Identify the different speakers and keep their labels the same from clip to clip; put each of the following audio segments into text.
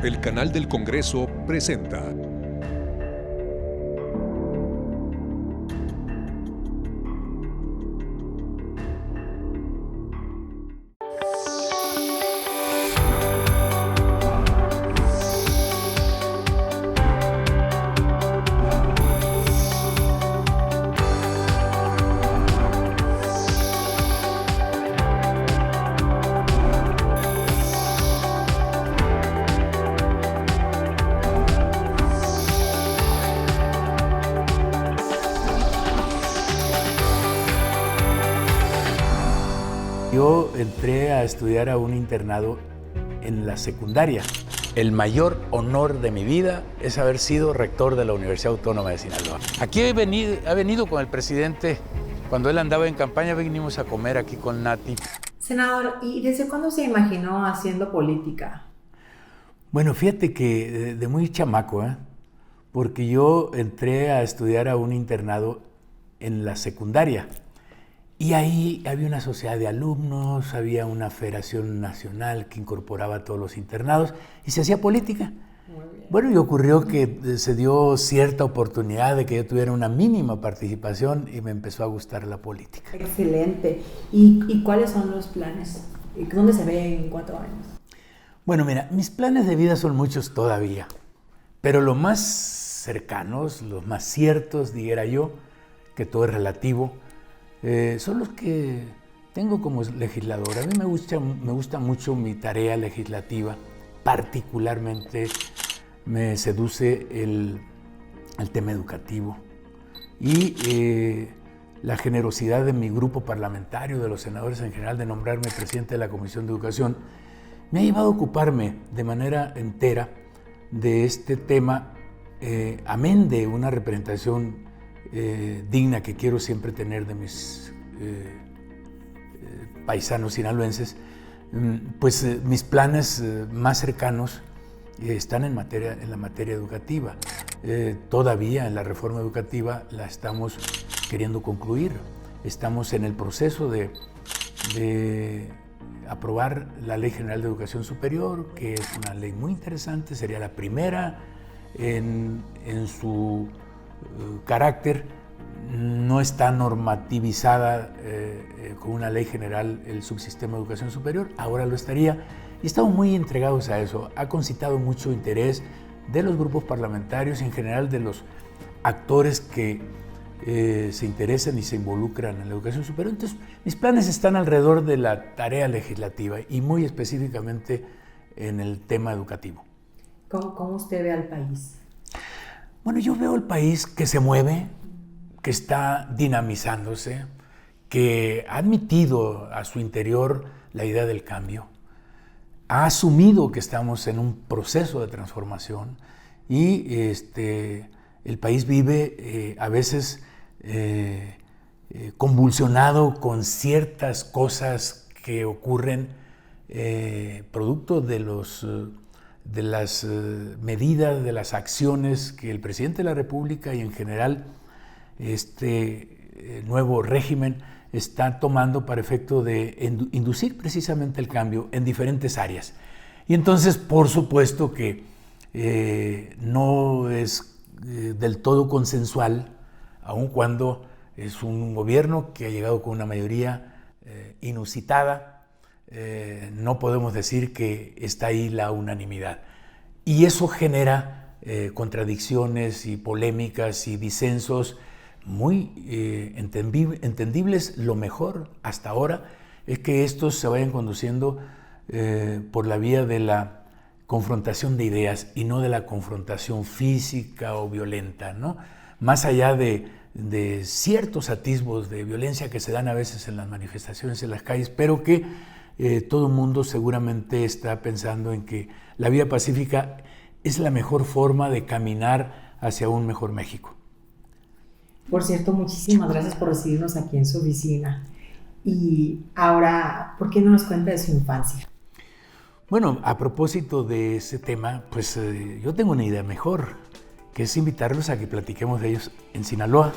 Speaker 1: El canal del Congreso presenta.
Speaker 2: Yo entré a estudiar a un internado en la secundaria. El mayor honor de mi vida es haber sido rector de la Universidad Autónoma de Sinaloa. Aquí ha venido con el presidente. Cuando él andaba en campaña, venimos a comer aquí con Nati.
Speaker 3: Senador, ¿y desde cuándo se imaginó haciendo política?
Speaker 2: Bueno, fíjate que de muy chamaco, porque yo entré a estudiar a un internado en la secundaria. Y ahí había una sociedad de alumnos, había una federación nacional que incorporaba a todos los internados y se hacía política.
Speaker 3: Muy bien.
Speaker 2: Bueno, y ocurrió que se dio cierta oportunidad de que yo tuviera una mínima participación y me empezó a gustar la política.
Speaker 3: Excelente. ¿Y cuáles son los planes? ¿Dónde se ve en 4 años?
Speaker 2: Bueno, mira, mis planes de vida son muchos todavía, pero los más cercanos, los más ciertos, dijera yo, que todo es relativo, son los que tengo como legislador. A mí me gusta mucho mi tarea legislativa, particularmente me seduce el tema educativo y la generosidad de mi grupo parlamentario, de los senadores en general, de nombrarme presidente de la Comisión de Educación, me ha llevado a ocuparme de manera entera de este tema, amén de una representación digna que quiero siempre tener de mis paisanos sinaloenses. Pues mis planes más cercanos están en la materia educativa. Todavía en la reforma educativa la estamos queriendo concluir. Estamos en el proceso de aprobar la Ley General de Educación Superior, que es una ley muy interesante, sería la primera en su carácter. No está normativizada con una ley general el subsistema de educación superior, ahora lo estaría, y estamos muy entregados a eso. Ha concitado mucho interés de los grupos parlamentarios y en general de los actores que se interesan y se involucran en la educación superior. Entonces, mis planes están alrededor de la tarea legislativa y muy específicamente en el tema educativo.
Speaker 3: ¿Cómo usted ve al país?
Speaker 2: Bueno, yo veo el país que se mueve, que está dinamizándose, que ha admitido a su interior la idea del cambio, ha asumido que estamos en un proceso de transformación y el país vive a veces convulsionado con ciertas cosas que ocurren producto de las medidas, de las acciones que el presidente de la República y en general este nuevo régimen está tomando para efecto de inducir precisamente el cambio en diferentes áreas. Y entonces, por supuesto que no es del todo consensual, aun cuando es un gobierno que ha llegado con una mayoría inusitada. No podemos decir que está ahí la unanimidad. Y eso genera contradicciones y polémicas y disensos muy entendibles. Lo mejor hasta ahora es que estos se vayan conduciendo por la vía de la confrontación de ideas y no de la confrontación física o violenta, ¿no? Más allá de ciertos atisbos de violencia que se dan a veces en las manifestaciones en las calles, pero que todo el mundo seguramente está pensando en que la vía pacífica es la mejor forma de caminar hacia un mejor México.
Speaker 3: Por cierto, muchísimas gracias por recibirnos aquí en su oficina. Y ahora, ¿por qué no nos cuenta de su infancia?
Speaker 2: Bueno, a propósito de ese tema, pues yo tengo una idea mejor, que es invitarlos a que platiquemos de ellos en Sinaloa.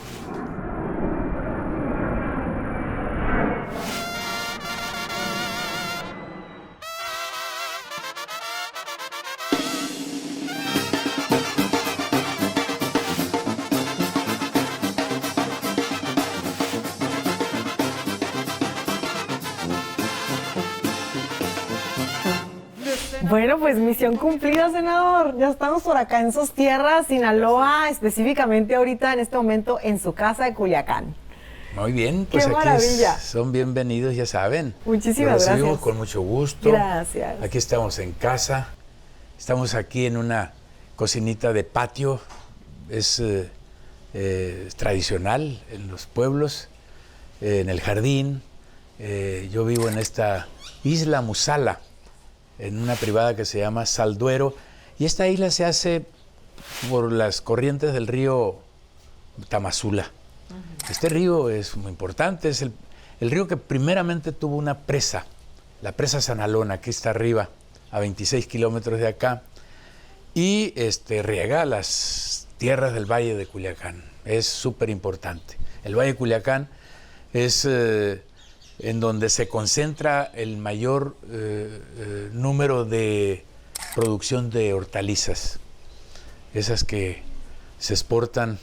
Speaker 4: Bueno, pues misión cumplida, senador. Ya estamos por acá en sus tierras, Sinaloa, específicamente ahorita en este momento en su casa de Culiacán.
Speaker 2: Muy bien, pues
Speaker 4: ¡Qué
Speaker 2: aquí
Speaker 4: maravilla!
Speaker 2: son bienvenidos, ya saben.
Speaker 4: Muchísimas
Speaker 2: Los recibimos
Speaker 4: gracias.
Speaker 2: con mucho gusto.
Speaker 4: Gracias.
Speaker 2: Aquí estamos en casa. Estamos aquí en una cocinita de patio. Es tradicional en los pueblos, en el jardín. Yo vivo en esta isla Musala, en una privada que se llama Salduero. Y esta isla se hace por las corrientes del río Tamazula. Este río es muy importante, es el río que primeramente tuvo una presa, la presa Sanalona, que está arriba, a 26 kilómetros de acá, y riega las tierras del Valle de Culiacán. Es súper importante. El Valle de Culiacán es en donde se concentra el mayor número de producción de hortalizas, esas que se exportan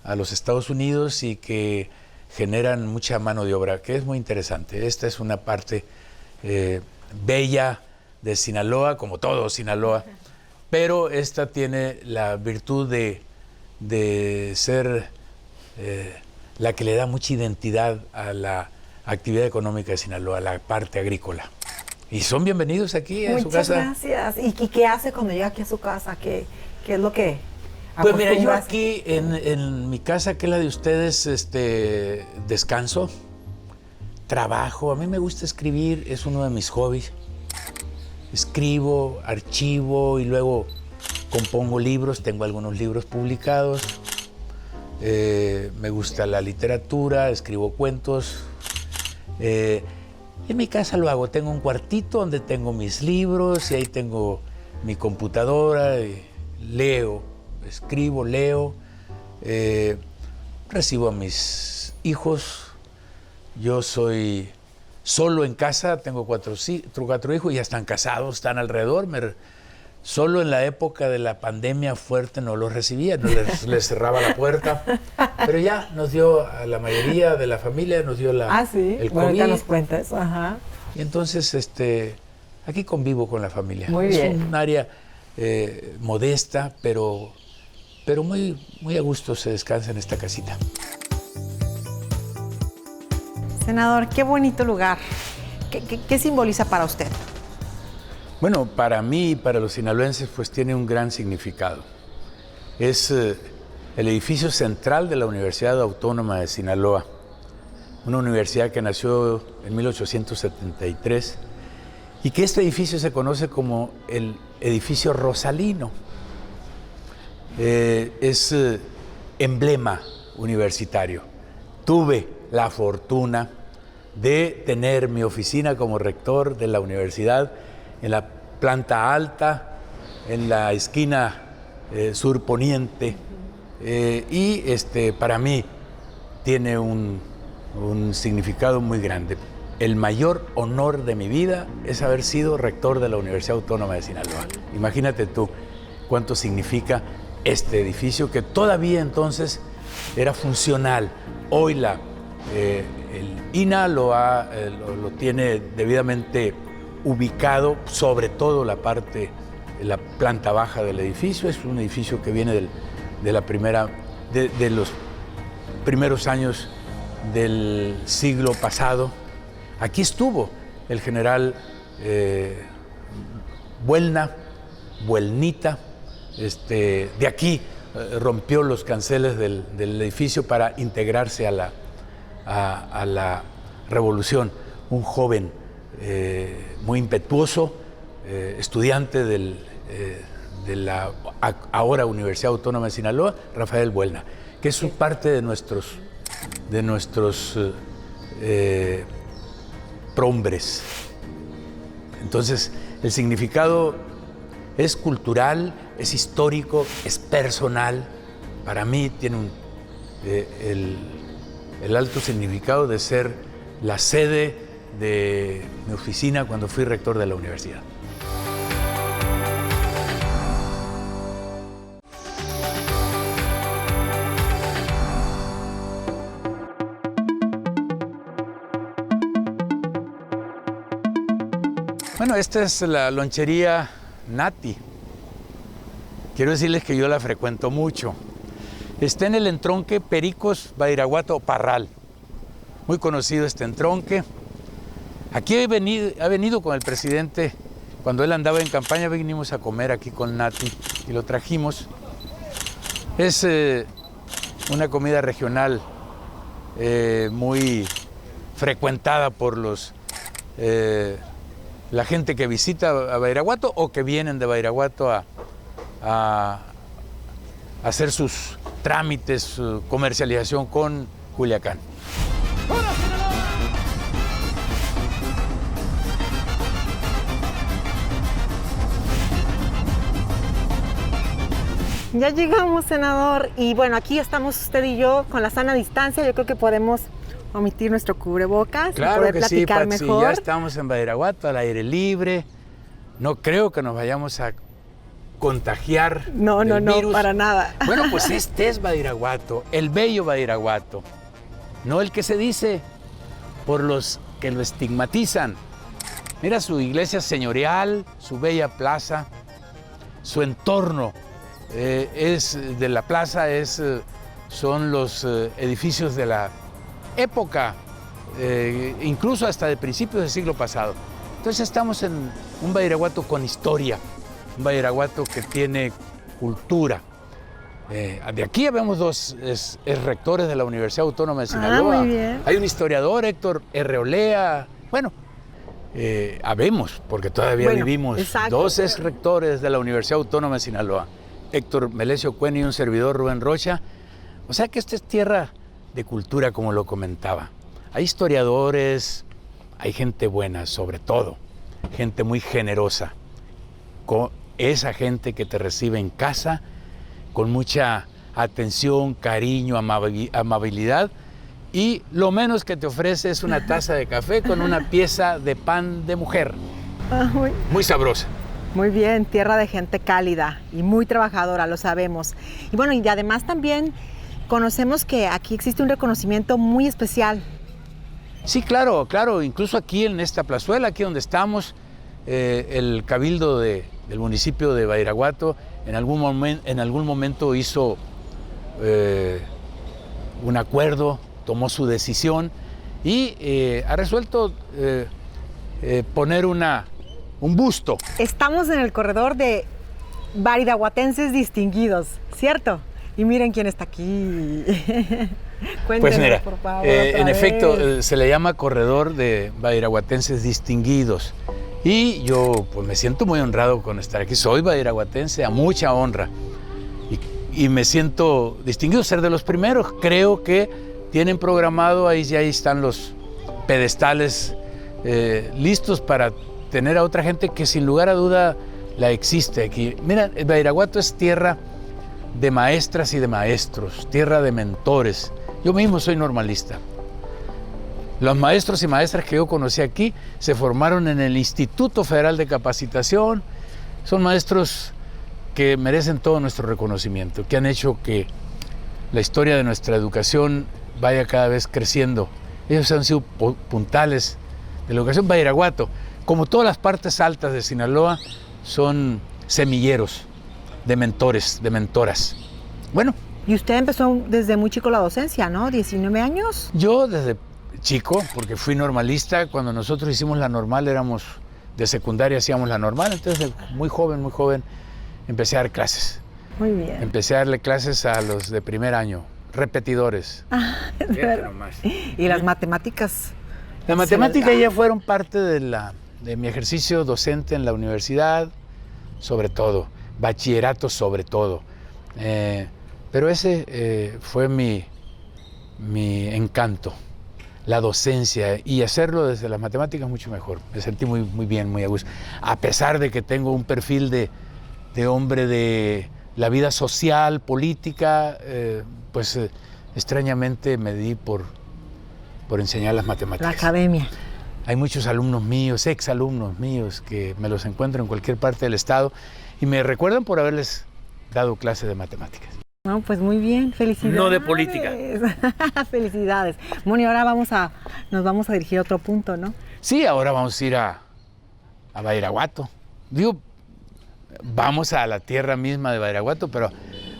Speaker 2: a los Estados Unidos y que generan mucha mano de obra, que es muy interesante. Esta es una parte bella de Sinaloa, como todo Sinaloa, pero esta tiene la virtud de ser la que le da mucha identidad a la actividad económica de Sinaloa, la parte agrícola. Y son bienvenidos aquí a su casa.
Speaker 4: Muchas gracias. ¿Y qué hace cuando llega aquí a su casa? ¿Qué es lo que
Speaker 2: Pues mira, yo
Speaker 4: acostumbras?
Speaker 2: aquí en mi casa, que es la de ustedes, descanso, trabajo. A mí me gusta escribir, es uno de mis hobbies. Escribo, archivo y luego compongo libros. Tengo algunos libros publicados. Me gusta la literatura, escribo cuentos. En mi casa lo hago. Tengo un cuartito donde tengo mis libros y ahí tengo mi computadora. Y leo. Escribo, leo, recibo a mis hijos. Yo soy solo en casa, tengo cuatro hijos, ya están casados, están alrededor. Solo en la época de la pandemia fuerte no los recibía, no les cerraba la puerta. Pero ya nos dio, a la mayoría de la familia, nos dio
Speaker 4: sí.
Speaker 2: el
Speaker 4: Bueno,
Speaker 2: COVID.
Speaker 4: ahorita nos cuentas. Ajá.
Speaker 2: Y entonces aquí convivo con la familia.
Speaker 4: Muy bien.
Speaker 2: Es un área modesta, pero muy, muy a gusto se descansa en esta casita.
Speaker 4: Senador, qué bonito lugar. ¿Qué simboliza para usted?
Speaker 2: Bueno, para mí y para los sinaloenses pues tiene un gran significado. Es el edificio central de la Universidad Autónoma de Sinaloa, una universidad que nació en 1873 y que este edificio se conoce como el edificio Rosalino. Es emblema universitario. Tuve la fortuna de tener mi oficina como rector de la universidad en la planta alta, en la esquina surponiente, y para mí tiene un significado muy grande. El mayor honor de mi vida es haber sido rector de la Universidad Autónoma de Sinaloa. Imagínate tú cuánto significa este edificio, que todavía entonces era funcional. Hoy el INA lo tiene debidamente ubicado, sobre todo la planta baja del edificio. Es un edificio que viene de los primeros años del siglo pasado. Aquí estuvo el general Buelnita. De aquí rompió los canceles del edificio para integrarse a la revolución. Un joven muy impetuoso, estudiante de la ahora Universidad Autónoma de Sinaloa, Rafael Buelna, que es parte de nuestros prohombres. Entonces, el significado es cultural, es histórico, es personal. Para mí tiene el alto significado de ser la sede de mi oficina cuando fui rector de la universidad. Bueno, esta es la lonchería Nati. Quiero decirles que yo la frecuento mucho. Está en el entronque Pericos, Badiraguato, Parral. Muy conocido este entronque. Aquí ha venido con el presidente, cuando él andaba en campaña, vinimos a comer aquí con Nati y lo trajimos. Es una comida regional muy frecuentada por la gente que visita a Badiraguato o que vienen de Badiraguato a hacer sus trámites, su comercialización con Culiacán.
Speaker 4: Ya llegamos, senador, y bueno, aquí estamos usted y yo con la sana distancia. Yo creo que podemos omitir nuestro cubrebocas y poder platicar
Speaker 2: Patsy,
Speaker 4: mejor.
Speaker 2: ya estamos en Badiraguato, al aire libre. No creo que nos vayamos a contagiar del virus.
Speaker 4: Para nada.
Speaker 2: Bueno, pues este es Badiraguato, el bello Badiraguato, no el que se dice por los que lo estigmatizan. Mira su iglesia señorial, su bella plaza, su entorno de la plaza son los edificios de la época, incluso hasta de principios del siglo pasado. Entonces estamos en un Badiraguato con historia, un Badiraguato que tiene cultura. De aquí vemos dos rectores de la Universidad Autónoma de Sinaloa.
Speaker 4: Muy bien.
Speaker 2: Hay un historiador, Héctor R. Olea. Bueno, habemos, porque todavía vivimos,
Speaker 4: exacto.
Speaker 2: Dos rectores de la Universidad Autónoma de Sinaloa, Héctor Melesio Cuen y un servidor, Rubén Rocha. O sea que esta es tierra de cultura, como lo comentaba. Hay historiadores, hay gente buena, sobre todo, gente muy generosa, con esa gente que te recibe en casa con mucha atención, cariño, amabilidad, y lo menos que te ofrece es una taza de café con una pieza de pan de mujer, muy sabrosa.
Speaker 4: Muy bien, tierra de gente cálida y muy trabajadora, lo sabemos. Y bueno, y además también conocemos que aquí existe un reconocimiento muy especial.
Speaker 2: Sí, claro, incluso aquí en esta plazuela, aquí donde estamos, el cabildo del municipio de Badiraguato en algún momento hizo un acuerdo, tomó su decisión y ha resuelto poner un busto.
Speaker 4: Estamos en el corredor de badiraguatenses distinguidos, ¿cierto? Y miren quién está aquí. Cuéntenos,
Speaker 2: pues mira,
Speaker 4: por favor,
Speaker 2: en efecto, se le llama corredor de badiraguatenses distinguidos. Y yo pues me siento muy honrado con estar aquí. Soy badiraguatense a mucha honra. Y me siento distinguido, ser de los primeros. Creo que tienen programado, ahí están los pedestales listos para tener a otra gente que sin lugar a duda la existe aquí. Mira, Badiraguato es tierra de maestras y de maestros, tierra de mentores. Yo mismo soy normalista. Los maestros y maestras que yo conocí aquí se formaron en el Instituto Federal de Capacitación. Son maestros que merecen todo nuestro reconocimiento, que han hecho que la historia de nuestra educación vaya cada vez creciendo. Ellos han sido puntales de la educación. Badiraguato, como todas las partes altas de Sinaloa, son semilleros de mentores, de mentoras. Bueno.
Speaker 4: Y usted empezó desde muy chico la docencia, ¿no? 19 años.
Speaker 2: Yo desde chico, porque fui normalista. Cuando nosotros hicimos la normal, éramos de secundaria, hacíamos la normal. Entonces, muy joven, empecé a dar clases.
Speaker 4: Muy bien.
Speaker 2: Empecé a darle clases a los de primer año, repetidores.
Speaker 4: ¿Y las matemáticas?
Speaker 2: Las matemáticas ya fueron parte de mi ejercicio docente en la universidad, sobre todo, bachillerato sobre todo. Pero ese fue mi encanto, la docencia, y hacerlo desde las matemáticas mucho mejor. Me sentí muy bien, muy a gusto. A pesar de que tengo un perfil de hombre de la vida social, política, extrañamente me di por enseñar las matemáticas.
Speaker 4: La academia.
Speaker 2: Hay muchos alumnos míos, exalumnos míos, que me los encuentro en cualquier parte del estado y me recuerdan por haberles dado clases de matemáticas.
Speaker 4: No, pues muy bien, felicidades.
Speaker 2: No de política.
Speaker 4: Felicidades. Bueno, y ahora nos vamos a dirigir a otro punto, ¿no?
Speaker 2: Sí, ahora vamos a ir a Badiraguato. Digo, vamos a la tierra misma de Badiraguato, pero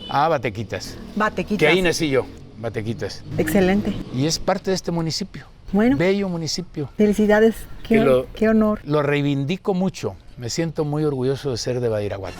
Speaker 2: a Batequitas.
Speaker 4: Batequitas.
Speaker 2: Que ahí nací yo, Batequitas.
Speaker 4: Excelente.
Speaker 2: Y es parte de este municipio.
Speaker 4: Bueno.
Speaker 2: Bello municipio.
Speaker 4: Felicidades. Qué honor.
Speaker 2: Lo reivindico mucho. Me siento muy orgulloso de ser de Badiraguato.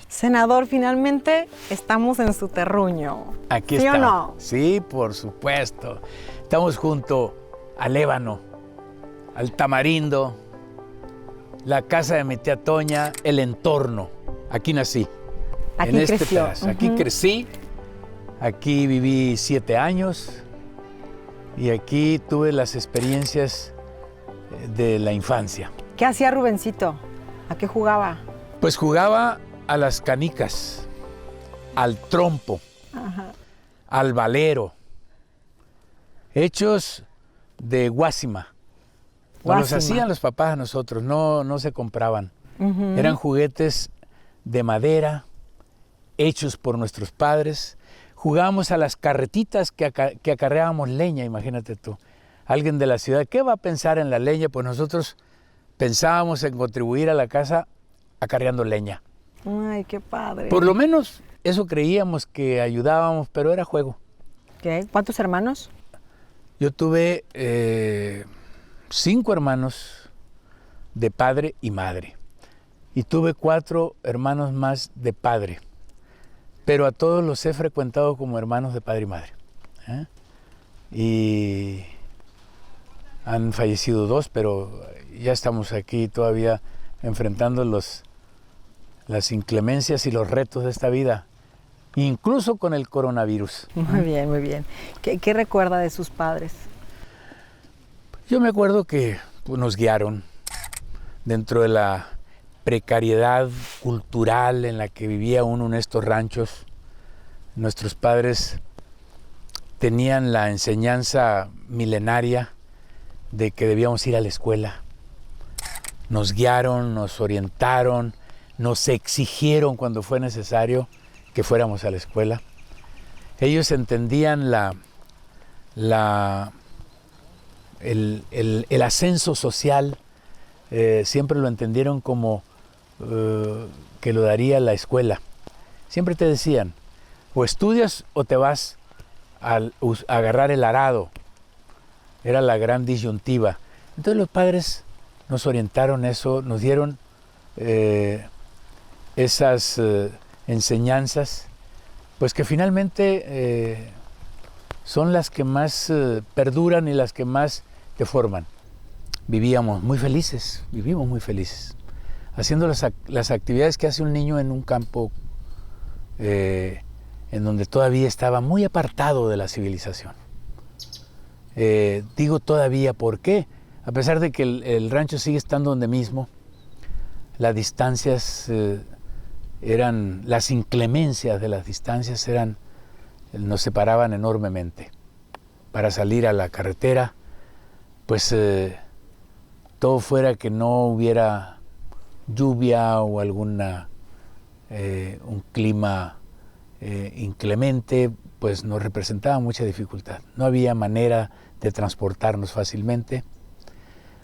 Speaker 4: Senador, finalmente estamos en su terruño.
Speaker 2: Aquí
Speaker 4: ¿Sí
Speaker 2: está.
Speaker 4: o no?
Speaker 2: Sí, por supuesto. Estamos junto al ébano, al tamarindo, la casa de mi tía Toña, el entorno. Aquí nací.
Speaker 4: Aquí
Speaker 2: en este
Speaker 4: creció.
Speaker 2: pedazo. Aquí crecí, aquí viví 7 años y aquí tuve las experiencias de la infancia.
Speaker 4: ¿Qué hacía Rubencito? ¿A qué jugaba?
Speaker 2: Pues jugaba a las canicas, al trompo, al valero, hechos de guásima. Nos los hacían los papás a nosotros, no se compraban. Eran juguetes de madera, hechos por nuestros padres. Jugábamos a las carretitas que acarreábamos leña, imagínate tú. Alguien de la ciudad, ¿qué va a pensar en la leña? Pues nosotros pensábamos en contribuir a la casa acarreando leña.
Speaker 4: Ay, qué padre.
Speaker 2: Por lo menos eso creíamos que ayudábamos, pero era juego.
Speaker 4: ¿Qué? ¿Cuántos hermanos?
Speaker 2: Yo tuve 5 hermanos de padre y madre. Y tuve 4 hermanos más de padre. Pero a todos los he frecuentado como hermanos de padre y madre. Y han fallecido 2, pero ya estamos aquí todavía enfrentando las inclemencias y los retos de esta vida, incluso con el coronavirus.
Speaker 4: Muy bien, muy bien. ¿Qué recuerda de sus padres?
Speaker 2: Yo me acuerdo que nos guiaron dentro de la precariedad cultural en la que vivía uno en estos ranchos. Nuestros padres tenían la enseñanza milenaria de que debíamos ir a la escuela. Nos guiaron, nos orientaron, nos exigieron cuando fue necesario que fuéramos a la escuela. Ellos entendían el ascenso social, siempre lo entendieron como que lo daría la escuela. Siempre te decían, o estudias o te vas a agarrar el arado. Era la gran disyuntiva. Entonces los padres nos orientaron eso, nos dieron esas enseñanzas, pues que finalmente son las que más perduran y las que más te forman. Vivimos muy felices, haciendo las actividades que hace un niño en un campo en donde todavía estaba muy apartado de la civilización. Digo todavía, ¿por qué? A pesar de que el rancho sigue estando donde mismo, las distancias las inclemencias de las distancias nos separaban enormemente. Para salir a la carretera, pues todo fuera que no hubiera lluvia o un clima inclemente, pues nos representaba mucha dificultad. No había manera de transportarnos fácilmente.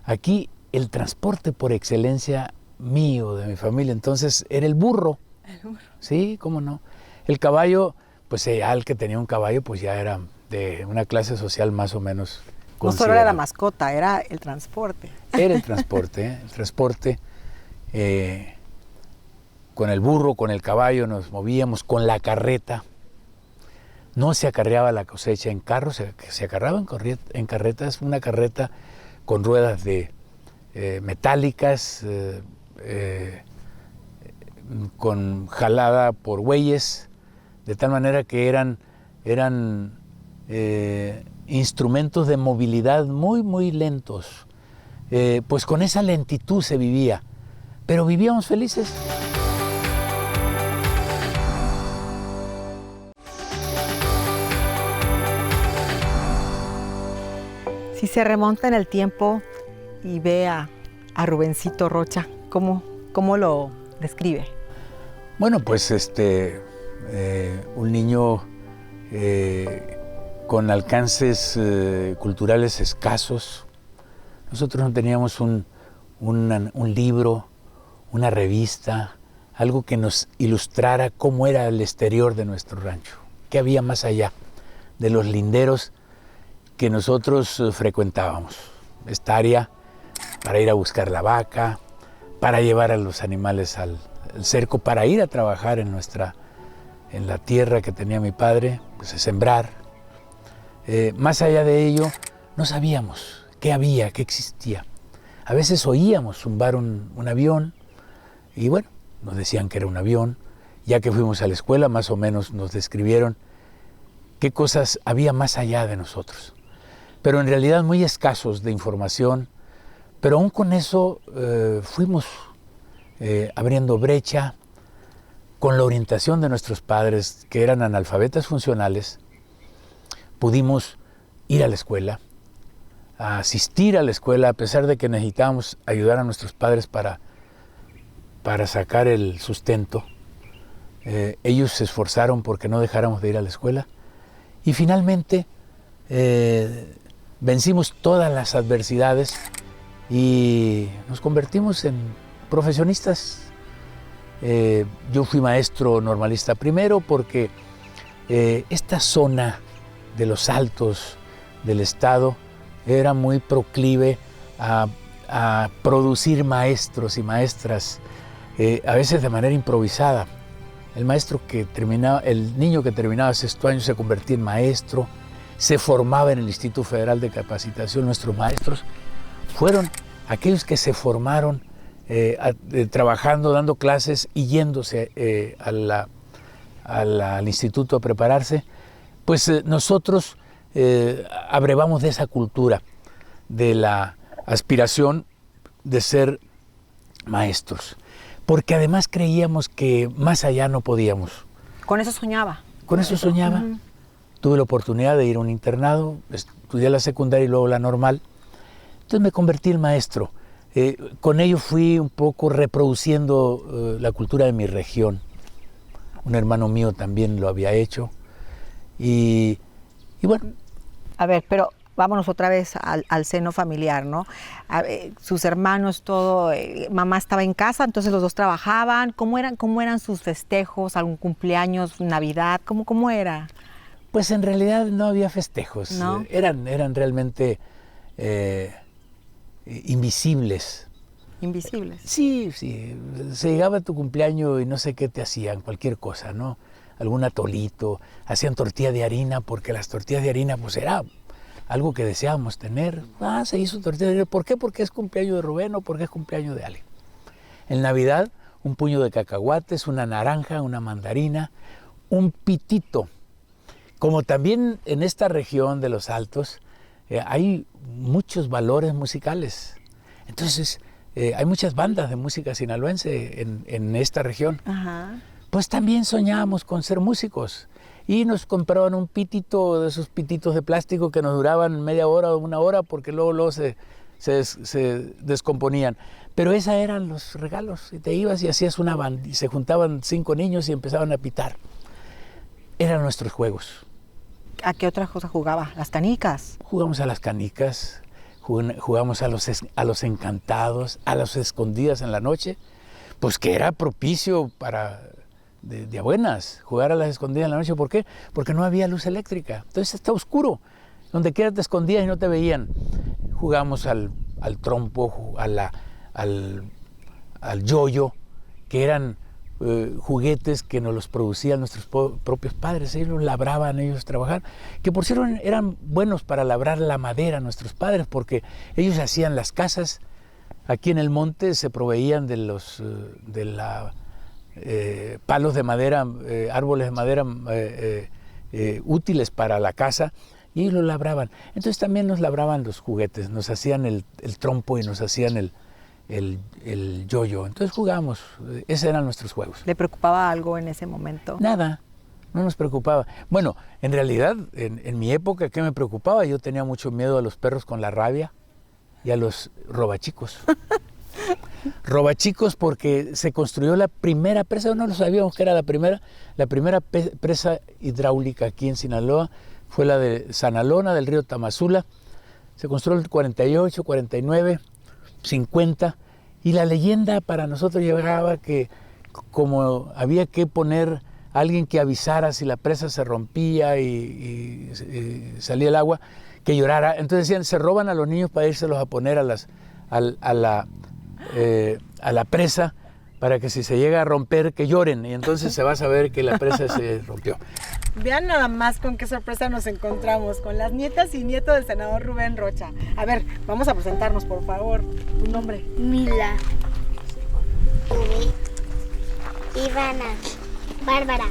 Speaker 2: Aquí el transporte por excelencia mío, de mi familia, entonces era el burro. ¿El burro? Sí, cómo no. El caballo, pues el que tenía un caballo, pues ya era de una clase social más o menos
Speaker 4: considerable. No solo era la mascota, era el transporte. Era
Speaker 2: el transporte, con el burro, con el caballo nos movíamos, con la carreta. No se acarreaba la cosecha en carros, se acarreaba en carretas, una carreta con ruedas metálicas, con jalada por bueyes, de tal manera que eran instrumentos de movilidad muy, muy lentos. Pues con esa lentitud se vivía, pero vivíamos felices.
Speaker 4: Si se remonta en el tiempo y ve a Rubencito Rocha, ¿cómo lo describe?
Speaker 2: Bueno, pues un niño con alcances culturales escasos. Nosotros no teníamos un libro, una revista, algo que nos ilustrara cómo era el exterior de nuestro rancho, qué había más allá de los linderos que nosotros frecuentábamos. Esta área para ir a buscar la vaca, para llevar a los animales al cerco, para ir a trabajar en la tierra que tenía mi padre, pues a sembrar. Más allá de ello, no sabíamos qué había, qué existía. A veces oíamos zumbar un avión y bueno, nos decían que era un avión. Ya que fuimos a la escuela, más o menos nos describieron qué cosas había más allá de nosotros. Pero en realidad muy escasos de información, pero aún con eso fuimos abriendo brecha con la orientación de nuestros padres, que eran analfabetas funcionales. Pudimos ir a la escuela, a asistir a la escuela, a pesar de que necesitábamos ayudar a nuestros padres para sacar el sustento. Ellos se esforzaron porque no dejáramos de ir a la escuela y finalmente vencimos todas las adversidades y nos convertimos en profesionistas. Yo fui maestro normalista primero porque esta zona de los altos del estado era muy proclive a producir maestros y maestras, a veces de manera improvisada. El niño que terminaba sexto año se convertía en maestro, se formaba en el Instituto Federal de Capacitación. Nuestros maestros fueron aquellos que se formaron trabajando, dando clases y yéndose al instituto a prepararse. Pues nosotros abrevamos de esa cultura, de la aspiración de ser maestros, porque además creíamos que más allá no podíamos.
Speaker 4: ¿Con eso soñaba?
Speaker 2: Con eso soñaba. Uh-huh. Tuve la oportunidad de ir a un internado, estudié la secundaria y luego la normal. Entonces me convertí en maestro. Con ello fui un poco reproduciendo la cultura de mi región. Un hermano mío también lo había hecho. Y bueno.
Speaker 4: A ver, pero vámonos otra vez al seno familiar, ¿no? Sus hermanos, todo, mamá estaba en casa, entonces los dos trabajaban. ¿Cómo eran sus festejos, algún cumpleaños, Navidad? ¿Cómo era?
Speaker 2: Pues en realidad no había festejos, ¿no? Eran realmente invisibles.
Speaker 4: ¿Invisibles?
Speaker 2: Sí. Se llegaba a tu cumpleaños y no sé qué te hacían, cualquier cosa, ¿no? Algún atolito, hacían tortilla de harina, porque las tortillas de harina pues era algo que deseábamos tener. Se hizo tortilla de harina. ¿Por qué? Porque es cumpleaños de Rubén o porque es cumpleaños de Ale. En Navidad, un puño de cacahuates, una naranja, una mandarina, un pitito. Como también en esta región de los Altos hay muchos valores musicales. Entonces, hay muchas bandas de música sinaloense en esta región. Ajá. Pues también soñábamos con ser músicos. Y nos compraban un pitito, de esos pititos de plástico que nos duraban media hora o una hora, porque luego se descomponían. Pero esos eran los regalos. Y te ibas y hacías una banda, y se juntaban 5 niños y empezaban a pitar. Eran nuestros juegos.
Speaker 4: ¿A qué otra cosa jugaba? ¿Las canicas?
Speaker 2: Jugamos a las canicas, jugamos a los encantados, a las escondidas en la noche, pues que era propicio para de a buenas jugar a las escondidas en la noche. ¿Por qué? Porque no había luz eléctrica, entonces está oscuro, donde quiera te escondías y no te veían. Jugamos al trompo, al yoyo, que eran juguetes que nos los producían nuestros propios padres. Ellos los labraban, ellos trabajaban, que por cierto eran buenos para labrar la madera nuestros padres, porque ellos hacían las casas. Aquí en el monte se proveían de palos de madera, árboles de madera útiles para la casa, y ellos lo labraban. Entonces también nos labraban los juguetes, nos hacían el trompo y nos hacían el yoyo. Entonces jugábamos, esos eran nuestros juegos.
Speaker 4: ¿Le preocupaba algo en ese momento?
Speaker 2: Nada, no nos preocupaba. Bueno, en realidad, en mi época, ¿qué me preocupaba? Yo tenía mucho miedo a los perros con la rabia y a los robachicos. Robachicos porque se construyó la primera presa, no lo sabíamos que era la primera presa hidráulica aquí en Sinaloa, fue la de Sanalona del río Tamazula. Se construyó en el 48, 49, 50, y la leyenda para nosotros llegaba que como había que poner a alguien que avisara si la presa se rompía y salía el agua, que llorara. Entonces decían, se roban a los niños para irselos a poner a la presa, para que si se llega a romper, que lloren, y entonces se va a saber que la presa se rompió.
Speaker 4: Vean nada más con qué sorpresa nos encontramos, con las nietas y nietos del senador Rubén Rocha. A ver, vamos a presentarnos, por favor. ¿Tu nombre?
Speaker 5: Mila. Ivana. Bárbara.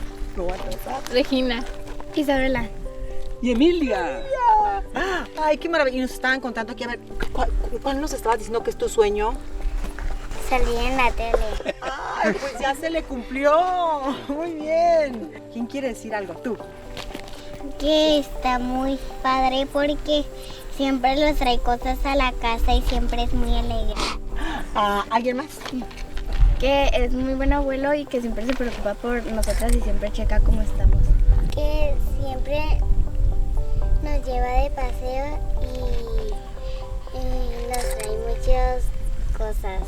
Speaker 5: Regina. Isabela.
Speaker 4: Y Emilia. Ay, qué maravilla. Y nos estaban contando aquí, a ver, ¿cuál nos estabas diciendo que es tu sueño?
Speaker 5: Salí en la tele.
Speaker 4: Ay, pues ya se le cumplió. Muy bien. ¿Quién quiere decir algo? Tú.
Speaker 5: Que está muy padre porque siempre les trae cosas a la casa y siempre es muy alegre.
Speaker 4: ¿Alguien más?
Speaker 6: Que es muy buen abuelo y que siempre se preocupa por nosotras y siempre checa cómo estamos.
Speaker 5: Que siempre nos lleva de paseo y nos trae muchas cosas.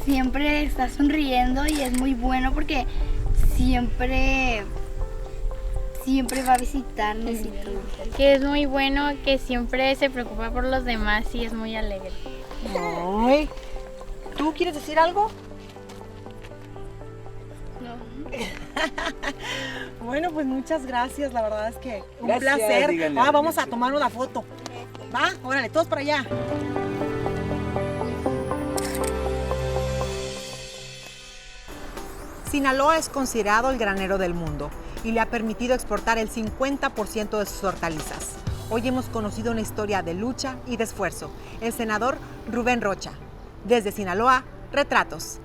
Speaker 6: Siempre está sonriendo y es muy bueno porque siempre va a visitarnos y todo.
Speaker 7: Que es muy bueno, que siempre se preocupa por los demás y es muy alegre.
Speaker 4: Ay, ¿tú quieres decir algo?
Speaker 6: No.
Speaker 4: Bueno, pues muchas gracias, la verdad es que un
Speaker 2: Gracias,
Speaker 4: placer.
Speaker 2: díganle.
Speaker 4: Vamos a tomar una foto. Va, órale, todos para allá. Sinaloa es considerado el granero del mundo y le ha permitido exportar el 50% de sus hortalizas. Hoy hemos conocido una historia de lucha y de esfuerzo. El senador Rubén Rocha. Desde Sinaloa, Retratos.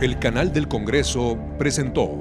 Speaker 1: El canal del Congreso presentó